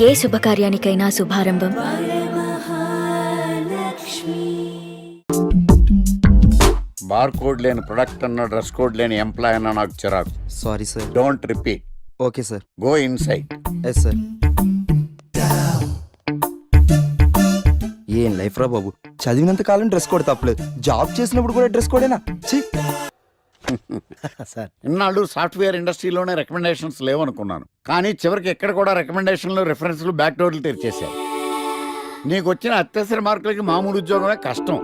ఏ శుభకార్యానికైనా శుభారంభం bar code లేని ప్రొడక్ట్ అన్న డ్రెస్ కోడ్ లేని ఎంప్లాయ్ అన్న నాకు చిరాకు. Sorry sir. Don't repeat. Okay sir. Go inside. Yes sir. ఏం లైఫ్ రా బాబు, చదివినంత కాలం డ్రెస్ కోడ్ తప్పలేదు, జాబ్ చేసినప్పుడు కూడా డ్రెస్ కోడేనా? సార్ ఇన్నాళ్ళు సాఫ్ట్వేర్ ఇండస్ట్రీలోనే రికమెండేషన్స్ లేవనుకున్నాను, కానీ చివరికి ఎక్కడ కూడా రికమెండేషన్లు రిఫరెన్స్లు బ్యాక్ డోర్లు తెరిచేశారు. నీకు వచ్చిన అత్యవసర మార్కులకి మామూలు ఉద్యోగమే కష్టం,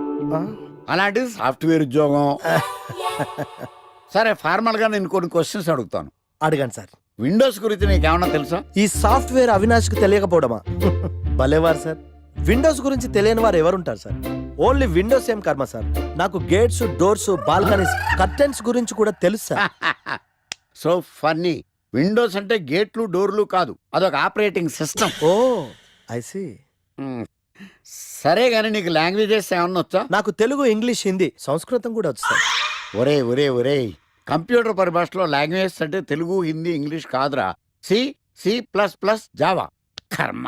అలాంటిది సాఫ్ట్వేర్ ఉద్యోగం. సరే ఫార్మల్ గా నేను కొన్ని క్వశ్చన్స్ అడుగుతాను. అడగండి సార్. విండోస్ గురించి నీకేమన్నా తెలుసా? ఈ సాఫ్ట్వేర్ అవినాష్కి తెలియకపోవడమా? భలేవారు సార్. విండోస్ గురించి తెలియని వారు ఎవరుంటారు సార్? ఓన్లీ విండోస్ ఏం కర్మ సార్, నాకు గేట్స్, డోర్స్, బాల్కనీస్, కర్టెన్స్ గురించి కూడా తెలుసు సార్. So funny. విండోస్ అంటే గేట్లు డోర్లు కాదు, అదొక operating system. Oh I see. సరే గానీ నీకు లాంగ్వేజెస్ ఏమన్నా వచ్చా? నాకు తెలుగు, ఇంగ్లీష్, హిందీ, సంస్కృతం కూడా వచ్చు సార్. ఒరే ఒరే ఒరే, కంప్యూటర్ పరిభాషలో లాంగ్వేజెస్ అంటే తెలుగు, హిందీ, ఇంగ్లీష్ కాదురా. C, C plus plus, Java. కర్మ.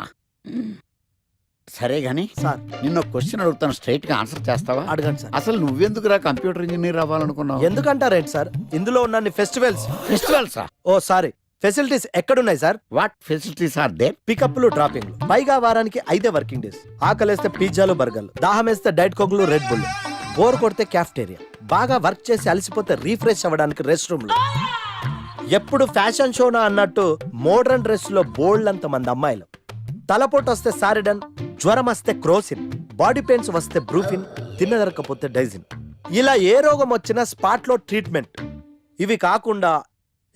సరే గాని సార్ నిన్న క్వశ్చన్ అడుగుతాను, స్ట్రైట్ గా ఆన్సర్ చేస్తావా? అడగండి సార్. అసలు నువ్వెందుకురా కంప్యూటర్ ఇంజనీర్ అవ్వాలనుకున్నావు? ఎందుకంటారేంటి సార్, ఇందులో ఉన్న ఫెస్టివల్స్. ఫెస్టివల్సా? ఓ సారీ, ఫెసిలిటీస్ ఎక్కడున్నాయి sir? What facilities are there? పికప్లు, డ్రాపింగ్లు, పైగా వారానికి 5 వర్కింగ్ డేస్. ఆకలేస్తే పిజ్జాలు, బర్గర్లు, దాహం వేస్తే డైట్ కోక్లు, రెడ్ బుల్, బోర్ కొడితే క్యాఫ్టేరియా, బాగా వర్క్ చేసి అలసిపోతే రీఫ్రెష్ అవ్వడానికి రెస్ట్ రూమ్లు. ఎప్పుడు ఫ్యాషన్ షోనా అన్నట్టు మోడర్న్ డ్రెస్ లో బోల్డ్ అంత మంది అమ్మాయిలు. తలపోటు వస్తే సారిడన్, జ్వరం వస్తే క్రోసిన్, బాడీ పెయిన్స్ వస్తే బ్రూఫిన్, తిన్నదరకపోతే డైజిన్. ఇలా ఏ రోగం వచ్చినా స్పాట్ లో ట్రీట్మెంట్. ఇవి కాకుండా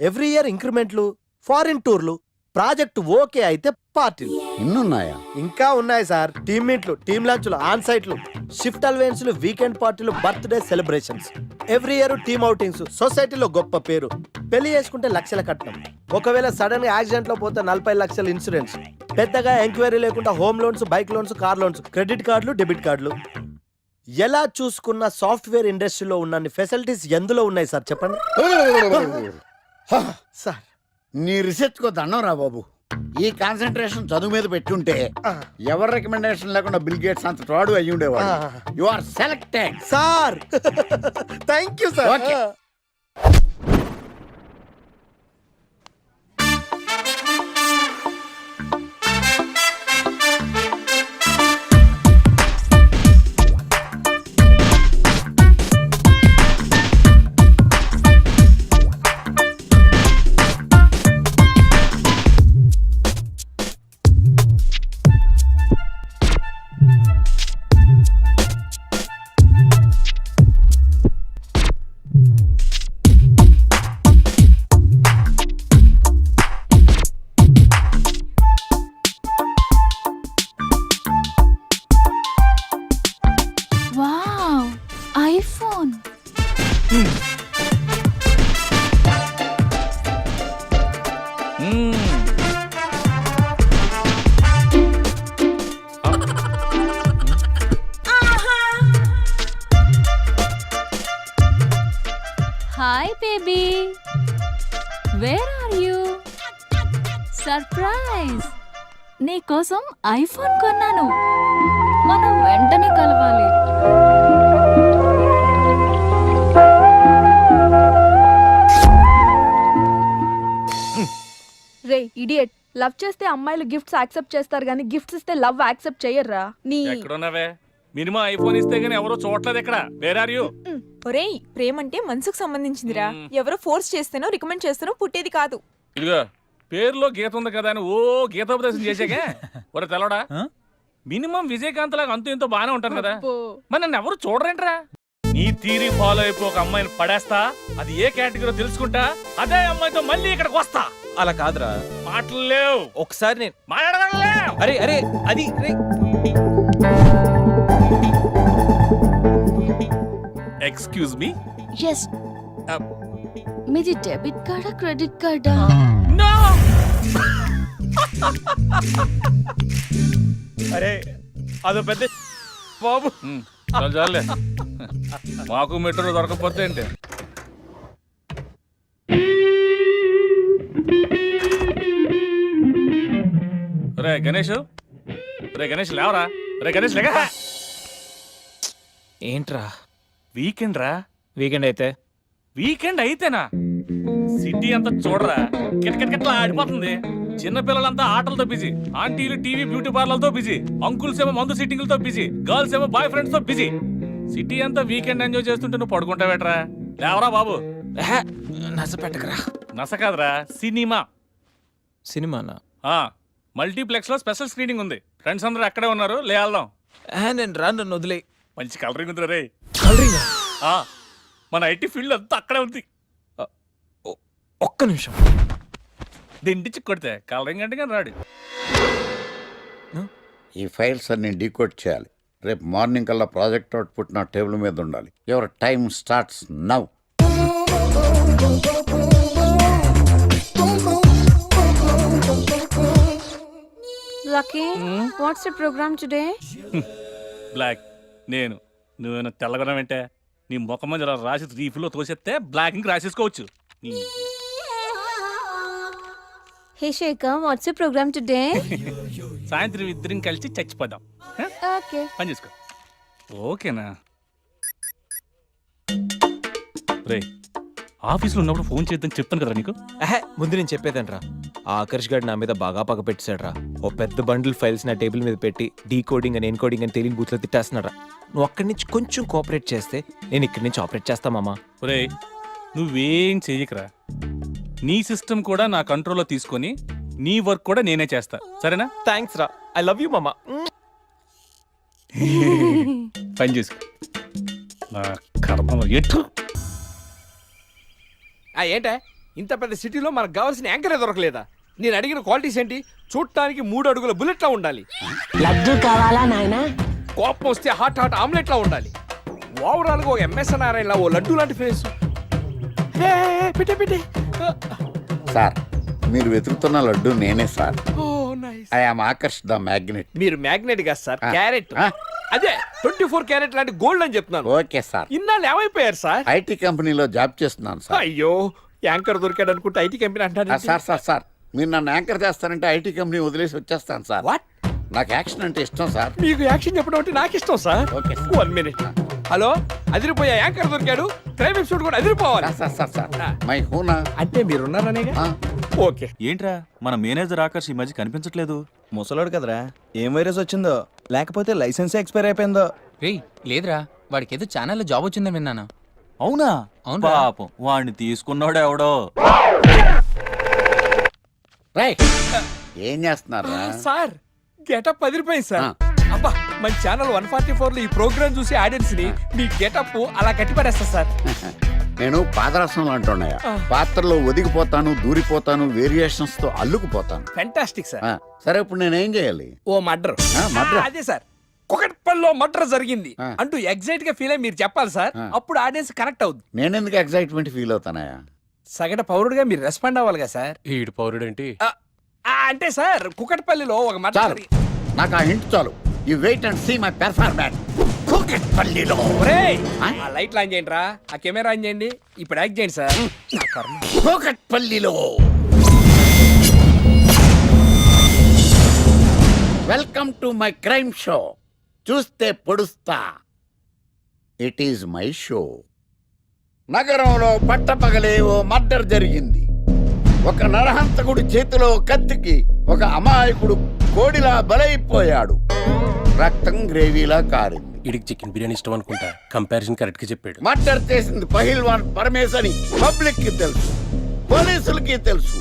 ఎవ్రీ ఇయర్ ఇంక్రిమెంట్లు, ఫారిన్ టూర్లు, ప్రాజెక్ట్ ఓకే అయితే పార్టీలు. ఇన్నున్నాయా? ఇంకా ఉన్నాయి సార్. టీమ్ మీట్లు, టీమ్ లంచ్లు, ఆన్ సైట్లు, షిఫ్ట్ అలవెన్స్లు, వీకెండ్ పార్టీలు, birthday celebrations, every year team outings, సొసైటీలో గొప్ప పేరు, పెళ్లి చేసుకుంటే లక్షల కట్నం, ఒకవేళ సడన్ గా యాక్సిడెంట్ లో పోతే 40 లక్షల ఇన్సూరెన్స్, పెద్దగా ఎంక్వైరీ లేకుండా home loans, bike loans, car loans, credit కార్డులు, డెబిట్ కార్డులు. ఎలా చూసుకున్న సాఫ్ట్వేర్ ఇండస్ట్రీలో ఉన్న ఫెసిలిటీస్ ఎందులో ఉన్నాయి సార్ చెప్పండి. సార్ నీ రీసెర్చ్ కో దండం రా బాబు. ఈ కాన్సన్ట్రేషన్ చదువు మీద పెట్టుంటే ఎవరి రికమెండేషన్ లేకుండా బిల్ గేట్స్ అంత ఫ్రాడ్ అయ్యి ఉండేవాడు. You are selected sir. Thank you sir. Okay. Wow, iPhone. Hi baby, where are you? Surprise, నీకోసం ఐఫోన్ కొన్నాను, మనం వెంటనే కలవాలి. రే ఇడియట్, లవ్ చేస్తే అమ్మాయిలు గిఫ్ట్స్ యాక్సెప్ట్ చేస్తారు గానీ గిఫ్ట్స్ ఇస్తే లవ్ యాక్సెప్ట్ చెయ్యర్రా. నీ ఎక్కడున్నావే? మినిమం ఐఫోన్ ఇస్తే గానీ ఎవరో చూడలేదు ఇక్కడ. Where are you? ఒరేయ్, ప్రేమంటే మనసుకు సంబంధించిందిరా. ఎవరో ఫోర్స్ చేస్తేనో రికమెండ్ చేస్తేనో పుట్టేది కాదు. ఇదిగో పేరులో గీత ఉంది కదా అని ఓ గీతోపదేశం చేసాకే. ఒరే తెలవడా, మినిమం విజయకాంత్ లాగా అంతూ ఇంతో బానే ఉంటాను కదా, మరి నన్ను ఎవరు చూడరేంట్రా? నీ తీరి ఫాలో అయిపో ఒక అమ్మాయిని పడేస్తా, అది ఏ కేటగిరీ తెలుసుకుంటా, అదే అమ్మాయితో మళ్ళీ ఇక్కడికి వస్తా. అలా కాదురా, మాటలు లేవు. ఒకసారి నేను మాట్లాడలేవు. అరే అరే అది ఎక్స్క్యూజ్ మీ. ఎస్, మీది డెబిట్ కార్డా క్రెడిట్ కార్డా? నో. అరే అదో పెద్ద బాబు చాలే, మాకు మెట్రో దొరకపోతే ఏంటి? రే గణేష్, రే గణేష్ లేవరా, రే గణేష్ లేక. ఏంట్రా వీకెండ్ రా. వీకెండ్ అయితే వీకెండ్ అయితేనా? సిటీ అంతా చూడరా, కిటకిటకిట్లా ఆడిపోతుంది. చిన్న పిల్లలంతా ఆటలతో బిజీ, ఆంటీలు టీవీ బ్యూటీ పార్లర్తో బిజీ, అంకుల్స్ ఏమో మందు సిట్టింగ్లతో బిజీ, గర్ల్స్ ఏమో బాయ్ ఫ్రెండ్స్ తో బిజీ. సిటీ అంతా వీకెండ్ ఎంజాయ్ చేస్తుంటే నువ్వు పడుకుంటావేట్రా? లేవరా బాబు. నస పెట్టకరా. నస కాదురా, సినిమా. సినిమానా? మల్టీప్లెక్స్ లో స్పెషల్ స్క్రీనింగ్ ఉంది. ఫ్రెండ్స్ అందరూ అక్కడే ఉన్నారు, లేల్దాం. నేను రా, నన్ను వదిలే. మంచి కలరింగ్ ఉంది రే. కలరింగ్? మన ఐటీ ఫీల్డ్ అంతా అక్కడే ఉంది. ఒక్క నిమిషం. దిండిచి కొడితే కలరింగ్ అంటే కానీ రాడు. ఈ ఫైల్స్ అన్ని డీకోడ్ చేయాలి. రేపు మార్నింగ్ కల్లా ప్రాజెక్ట్ అవుట్పుట్ నా టేబుల్ మీద ఉండాలి. Your time starts now. Lucky what's the program today? Black. నేను నువ్వేనా తెల్లగొన వెంటే నీ ముఖం మీద ఇలా రాసి రీఫ్లో తోసేస్తే బ్లాక్ ఇంక్ రాసేసుకోవచ్చు. Hey Shekhar what's the program today? సాయంత్రం ఇద్దరం కలిసి చచ్చిపోదాం. ఓకే. పని చేసుకో. ఓకేనా? రే ఆఫీస్లో ఉన్నప్పుడు ఫోన్ చేద్దాం చెప్తాను కదా నీకు. ముందు నేను చెప్పేదనరా, ఆకర్ష్ గారు నా మీద బాగా పగ పెట్టాడురా. ఓ పెద్ద బండిల్ ఫైల్స్ నా టేబుల్ మీద పెట్టి డీకోడింగ్ అని ఎన్కోడింగ్ అని తెలియని బూత్లో తిట్టేస్తున్నారా. నువ్వు అక్కడి నుంచి కొంచెం కోఆపరేట్ చేస్తే నేను ఇక్కడి నుంచి ఆపరేట్ చేస్తా మామా. రే నువ్వేం చెయ్యకరా. నీ సిస్టమ్ కూడా నా కంట్రోల్లో తీసుకొని నీ వర్క్ కూడా నేనే చేస్తా, సరేనా? థ్యాంక్స్ రా, ఐ లవ్ యూ మామా. పని చేసుకో. నా కర్మ ఎటు. ఏంటే ఇంత పెద్ద సిటీలో మనకు కావాల్సిన యాంకరే దొరకలేదా? నేను అడిగిన క్వాలిటీస్ ఏంటి? చూడటానికి 3 అడుగుల బుల్లెట్లా ఉండాలి, లడ్డు కావాలా నాయనా? కోపం వస్తే హాట్ హాట్ ఆమ్లెట్లా ఉండాలి, ఓవరాల్ గా ఒక ఎంఎస్ నారాయణలా ఓ లడ్డు లాంటి ఫేస్. పెట్టే సార్ మీరు వెతుకుతున్న లడ్డు నేనే sir. Oh nice. I am Akarsh the magnet. మీరు మ్యాగ్నెట్ గా సార్, ఆ. క్యారెట్. ఆ. అదే 24 క్యారెట్ లాంటి గోల్డ్ అని చెప్తున్నాను. Okay sir. ఇన్నాళ్ళు ఏమైపోయారు సార్? ఐటీ కంపెనీలో జాబ్ చేస్తున్నాను సార్. అయ్యో యాంకర్ దొరికాడు అనుకుంటే ఐటీ కంపెనీ అంటాను. సార్ సార్ సార్ మీరు నన్ను యాంకర్ చేస్తారంటే ఐటీ కంపెనీ వదిలేసి వచ్చేస్తాను సార్. వాట్? నాకు యాక్షన్ అంటే ఇష్టం సార్. మీకు యాక్షన్ చెప్పడం అంటే నాకు ఇష్టం sir. Okay sir. 1 minute. Hello, అదిరిపోయా యాంకర్ దొరికాడు, క్రైమ్ ఎపిసోడ్ కూడా అదిరిపోవాలి. సార్ సార్ సార్ మై హూనా. అంటే మీరున్నారనేగా? ఆ. ఓకే. ఏంట్రా మన మేనేజర్ ఆకర్ష్ ఈ మధ్య కనిపించట్లేదు? ముసలోడు కదరా, ఏం వైరస్ వచ్చిందో లేకపోతే లైసెన్స్ ఎక్స్పైర్ అయిపోయిందో. రేయ్ లేదురా, వాడికి ఏదో ఛానల్లో జాబ్ వచ్చిందని విన్నాను. అవునా? అవునురా. పాపం వాడిని తీసుకున్నాడు ఎవడో. రైట్ ఏం చేస్తున్నారు సార్ గెటప్ అదిరిపోయింది సార్. అబ్బా మన ఛానల్ 144 లో ఈ ప్రోగ్రామ్ చూసి ఆడియన్స్ ని మీ గెటప్ అలా కట్టిపడేస్తా సార్. నేను పాదరసం అంటున్నాయా, పాత్రలో ఒదిగిపోతాను, దూరిపోతాను, వేరియేషన్స్ తో అల్లుకుపోతాను. Fantastic sir. సరే ఇప్పుడు నేనేం చేయాలి? ఓ మర్డర్. murder? అదే సార్, కుకట్పల్లిలో మర్డర్ జరిగింది ఆ. అంటూ ఎగ్జైట్ గా ఫీల్ అయ్యి మీరు చెప్పాలి సార్. ఆ. అప్పుడు ఆడియన్స్ కనెక్ట్ అవుద్ది. నేనెందుకు ఎగ్జైట్మెంట్ ఫీల్ అవుతానయా? సగటు పౌరుడుగా మీరు రెస్పాండ్ అవ్వాలిగా సార్. ఈడు పౌరుడేంటి? అంటే సార్ కుకట్పల్లిలో ఒక మర్డర్ చాలు నాకు ఆ హింట్ చాలు. You wait and see my performance. కూకట్పల్లిలో ఆ లైట్లు ఆన్ చేయండి రా, ఆ కెమెరా ఆన్ చేయండి, ఇప్పుడు యాక్ట్ చేయండి సార్. నా కర్మ. కూకట్పల్లిలో welcome to my crime show. చూస్తే పొడుస్తా. It is my show. నగరంలో పట్టపగలే ఓ మర్డర్ జరిగింది. ఒక నరహంతకుడు చేతిలో కత్తికి ఒక అమాయకుడు కోడిలా బలైపోయాడు. రక్తం గ్రేవీలా కారింది. ఇడికి చికెన్ బిర్యానీ ఇష్టం అనుకుంటా, కంపారిజన్ కరెక్ట్ గా చెప్పాడు. మర్డర్ చేసింది పహిల్వాన్ పరమేశ్ అని పబ్లిక్ కి తెలుసు, పోలీసులకి తెలుసు.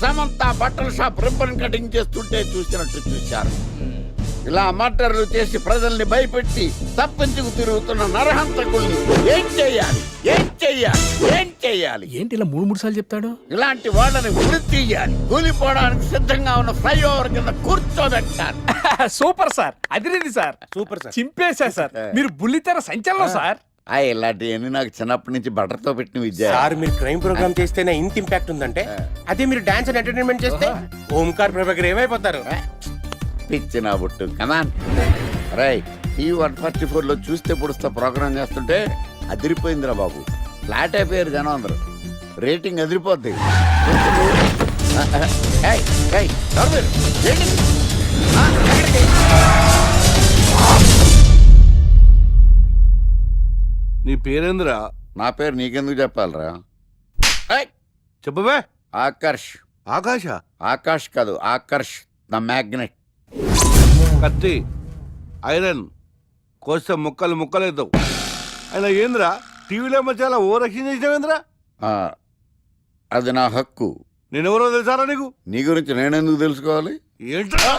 సమంత బట్టల షాప్ రిబ్బన్ కటింగ్ చేస్తుంటే చూసినట్టు చూశారు. ఇలా మర్డర్లు చేసి ప్రజల్ని భయపెట్టి తప్పించుకు తిరుగుతున్న నరహంతకుల్ని ఏం చెయ్యాలి, ఏం చెయ్యాలి, ఏం చెయ్యాలి? ఏంటి ఇలా 3 సార్లు చెప్తాడు? ఇలాంటి వాళ్ళని ఉరి తీయాలి. కూలిపోవడానికి సిద్ధంగా ఉన్న ఫ్లైఓవర్ కింద కూర్చోబెట్టాలి. సూపర్ సార్, అదిరింది సార్. Super sir. చింపేశా సార్, మీరు బుల్లితెర సంచలనం సార్. ఇలాంటివన్నీ నాకు చిన్నప్పటి నుంచి బట్టర్తో పెట్టిన విద్య. సార్ మీరు క్రైమ్ ప్రోగ్రామ్ చేస్తేనే ఇంత ఇంపాక్ట్ ఉందంటే, అదే మీరు డాన్స్ అండ్ ఎంటర్టైన్మెంట్ చేస్తే ఓంకార్ ప్రభాకర్ ఏమైపోతారు? పిచ్చి నా బుట్టు కమాన్. రై టీవీ 144లో చూస్తే పొడుస్తా ప్రోగ్రామ్ చేస్తుంటే అదిరిపోయిందిరా బాబు. ఫ్లాట్ అయిపోయారు జనం అందరూ. రేటింగ్ అదిరిపోద్ది. పేరేంద్రా? నా పేరు నీకెందుకు చెప్పాలరా? చెప్పవే. ఆకర్ష్. ఆకాశ? ఆకాష్ కాదు, ఆకర్ష్ ద మ్యాగ్నెట్. కత్తి, ఐరన్ కోస్తే ముక్కలు ముక్కలేద్దావు. అయినా ఏంద్రా టీవీలో చాలా ఓ రక్షణ చేసినావేంద్రా? అది నా హక్కు. నేనెవరో తెలుసారా నీకు? నీ గురించి నేనెందుకు తెలుసుకోవాలి? ఏంట్రా?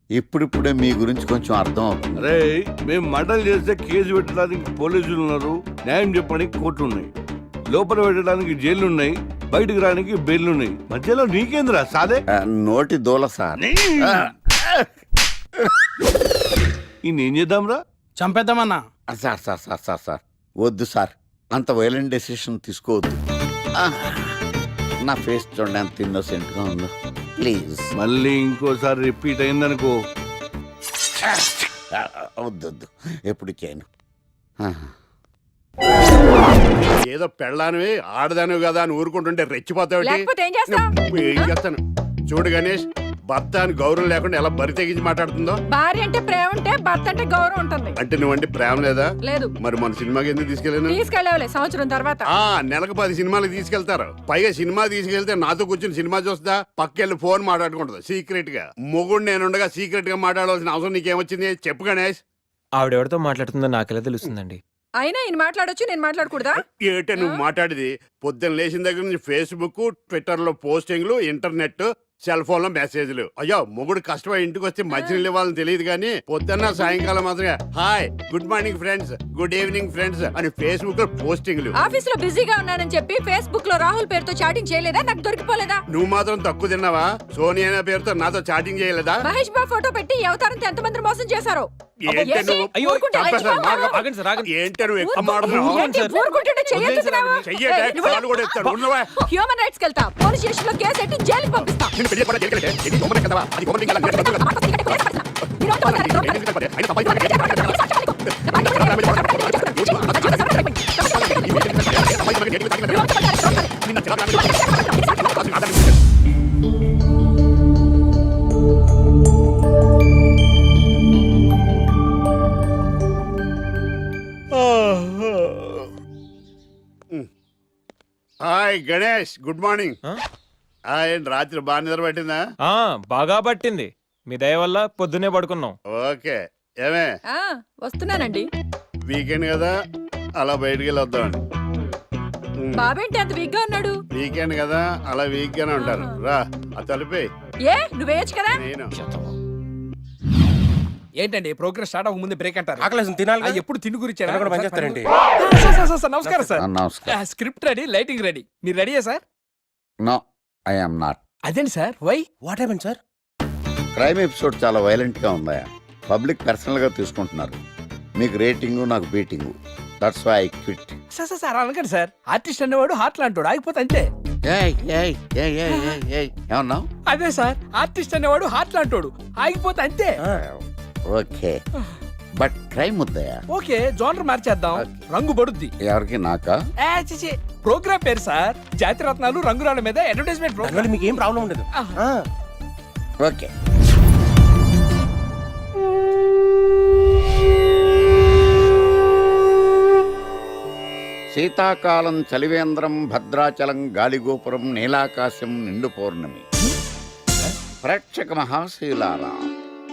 ఇప్పుడిప్పుడే మీ గురించి కొంచెం అర్థం అవుతుంది. అరే, మేము మర్డర్ చేస్తే కేసు పెట్టడానికి పోలీసులు ఉన్నారు, న్యాయం చెప్పడానికి కోర్టు ఉన్నాయి, లోపల పెట్టడానికి జైలు ఉన్నాయి, బయటకు రానికి బెయిల్ ఉన్నాయి. మధ్యలో నీకేంద్రా సాదే? నోటి దూల సార్. ఏం చేద్దాంరా? చంపేద్దామన్నా. Sir sir sir sir sir వద్దు సార్, అంత వైలెంట్ డెసిషన్ తీసుకోవద్దు. నా ఫేస్ చూడండి ఎంత ఇన్నోసెంట్గా ఉందో. ప్లీజ్ మళ్ళీ ఇంకోసారి రిపీట్ అయిందనుకో. వద్దొద్దు, ఎప్పుడు చేయను. ఏదో పెళ్ళానివి ఆడదానివి కదా అని ఊరుకుంటుంటే రెచ్చిపోతావు. లేకపోతే ఏం చేస్తావ్? ఏం చేస్తాను చూడు గణేష్, భర్త అని గౌరవం లేకుండా ఎలా బరి తెగించి మాట్లాడుతుందో. భార్య అంటే ప్రేమ ఉంటే భర్త అంటే గౌరవం ఉంటుంది. అంటే నువ్వంటే ప్రేమ లేదా? లేదు. మరి మన సినిమాకి ఎందుకు తీసుకెళ్ళాను? తీసుకెళ్ళవలే సంవత్సరం తర్వాత. నెలకు 10 సినిమాలకు తీసుకెళ్తారు. పైగా సినిమా తీసుకెళ్తే నాతో కూర్చొని సినిమా చూస్తా, పక్కెళ్ళి ఫోన్ మాట్లాడుకుంటుంది సీక్రెట్ గా. మొగుడు నేనుండగా సీక్రెట్ గా మాట్లాడాల్సిన అవసరం నీకేమొచ్చింది చెప్పు గణేష్. ఆవిడెవరితో మాట్లాడుతుందో నాకెలా తెలుస్తుందండి? అయినా ఈయన మాట్లాడొచ్చు, నేను మాట్లాడకూడదా? ఏటే నువ్వు మాట్లాడేది? పొద్దున్న లేచిన దగ్గర నుంచి ఫేస్బుక్, ట్విట్టర్ లో పోస్టింగ్లు, ఇంటర్నెట్, సెల్ ఫోన్ లో మెసేజ్లు. అయ్యో, మొగుడు కష్టమై ఇంటికి వస్తే మంచినీళ్ళు ఇవ్వాలని తెలియదు కానీ పొద్దున్న సాయంకాలం మాత్రమే hi, good morning friends, good evening friends అని ఫేస్బుక్ లో పోస్టింగ్లు. ఆఫీస్ లో బిజీగా ఉన్నానని చెప్పి ఫేస్బుక్ లో రాహుల్ పేరుతో చాటింగ్ చేయలేదా? నాకు దొరికిపోలేదా? నువ్వు మాత్రం తక్కువ తిన్నావా? సోనియా అనే పేరుతో నాతో చాటింగ్ చేయలేదా? మహేష్ బాబు ఫోటో పెట్టి అవతారంతో ఎంతమంది మోసం చేశారో. ఏంటి నువ్వు? ఏంటి నువ్వు ఎక్కువ మాట్లాడుతున్నావు? హ్యూమన్ రైట్స్ వెళ్తా, పోలీస్ స్టేషన్ లో కేసు పెట్టి జైలుకి పంపిస్తా. Hi Ganesh, good morning. రాత్రి బాగా నిద్ర పట్టిందా? బాగా పట్టింది. మీ దయ వల్ల పొద్దునే పడుకున్నాం. ఓకే. ఏమే వస్తున్నానండి. వీకెండ్ కదా, అలా బయటికి వెళ్ళి వద్దామండి. బాబేంటి అంత వీక్ గా ఉన్నాడు? వీకెండ్ కదా, అలా వీక్ గానే ఉంటారు. రా, ఆ తలిపే. నువ్వేయచ్చు కదా. నేను ఏంటండి ప్రోగ్రెస్ స్టార్ట్ అవ్వక ముందే బ్రేక్ అంటారు? ఆకలేసం తినాలి. ఎప్పుడు తిని గురించి పనిచేస్తారండి. నమస్కారం సార్. నమస్కారం. Script ready, lighting ready. మీరు రెడీయా sir? No, I am not. అదేంటి sir? Why? What happened sir? Crime episode చాలా వైలెంట్ గా ఉందా? పబ్లిక్ పర్సనల్ గా తీసుకుంటున్నారు. మీకు రేటింగ్, నాకు beating. That's why I quit. Sir అనకండి సార్. ఆర్టిస్ట్ అనేవాడు హార్ట్ లాంటోడు, ఆగిపోతే అంతే. ఏమన్నావు? అదే సార్, ఆర్టిస్ట్ అనేవాడు హార్ట్ లాంటోడు, ఆగిపోతే అంతే. ఓకే, బట్ క్రైమ్ వద్దయా? ఓకే, జోనర్ మార్చేద్దాం. రంగు పడుద్ది. ఎవరికి? నాకా? ప్రోగ్రామ్ పేరు సార్ జాతి రత్నాలు రంగురాళ్ళ మీద అడ్వర్టైజ్మెంట్ ప్రోగ్రామ్. మీకు ఏం ప్రాబ్లం ఉండదు. ఓకే. శీతాకాలం చలివేంద్రం, భద్రాచలం గాలిగోపురం, నీలాకాశం, నిండు పౌర్ణమి. ప్రేక్షక మహాశీలారా,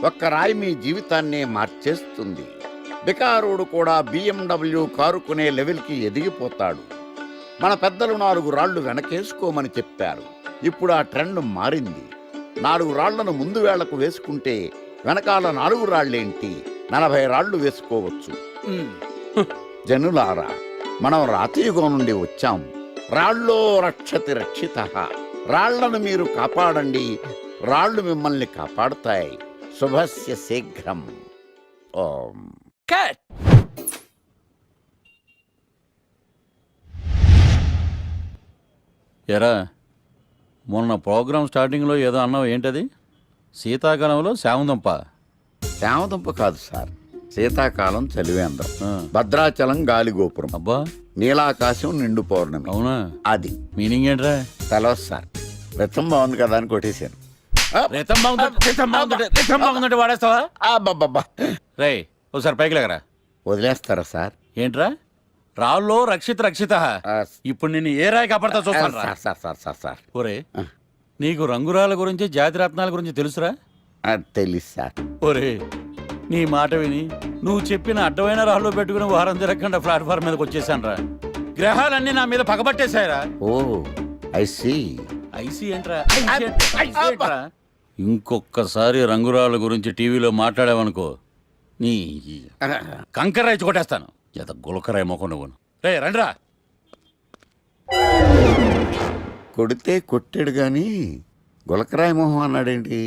ఒక్క రాయి మీ జీవితాన్నే మార్చేస్తుంది. బికారుడు కూడా BMW కారు కొనే లెవెల్కి ఎదిగిపోతాడు. మన పెద్దలు 4 రాళ్లు వెనకేసుకోమని చెప్పారు. ఇప్పుడు ఆ ట్రెండ్ మారింది. 4 రాళ్లను ముందు వేళ్లకు వేసుకుంటే వెనకాల 4 రాళ్లేంటి 40 రాళ్లు వేసుకోవచ్చు. జనులారా, మనం రాతియుగం నుండి వచ్చాం. రాళ్ళో రక్షతి రక్షితః. రాళ్లను మీరు కాపాడండి, రాళ్లు మిమ్మల్ని కాపాడుతాయి. శుభస్య శీఘ్రం. ఓం. కట్. ఎరా, మొన్న ప్రోగ్రామ్ స్టార్టింగ్లో ఏదో అన్నావు, ఏంటది? శీతాకాలంలో శామందంప. శామదుంప కాదు సార్, శీతాకాలం చలివేంద్రం, భద్రాచలం గాలిగోపురం, అబ్బా, నీలాకాశం, నిండు పౌర్ణమి. అవునా? అది మీనింగ్ ఏంట్రా? తెలవదు సార్. రతం బాగుంది కదా అని కొట్టేశాను. వాడేస్తావా? అబ్బబ్బబ్బా. రేయ్, ఒకసారి పైకి లేకరా. వదిలేస్తారా సార్? ఏంట్రా రాళ్ళో రక్షిత రక్షిత ఇప్పుడు నిన్ను ఏ రాయి కాపాడతా చూస్తాను రా. Sir sir sir sir sir ఒరే నీకు రంగురాల గురించి జాతి రత్నాల గురించి తెలుసురా? తెలీదు సార్. ఒరే నీ మాట విని నువ్వు చెప్పిన అడ్డమైన రాళ్ళు పెట్టుకుని వారం తిరగకుండా ప్లాట్ఫామ్ మీదకి వచ్చేసాను రా. గ్రహాలన్నీ నా మీద పగబట్టేశాయరా. ఓ ఐ సీ. ఐసీ ఏంట్రా? ఐసీ ఏంట్రా? ఇంకొక్కసారి రంగురాళ్ళ గురించి టీవీలో మాట్లాడావనుకో నీ కంకర రైచి కొట్టేస్తాను. ఎంత గులకరాయి మొక్క నువ్వు. రే రండ్రా. కొడితే కొట్టాడు గాని గులకరాయి మొహం అన్నాడేంటి?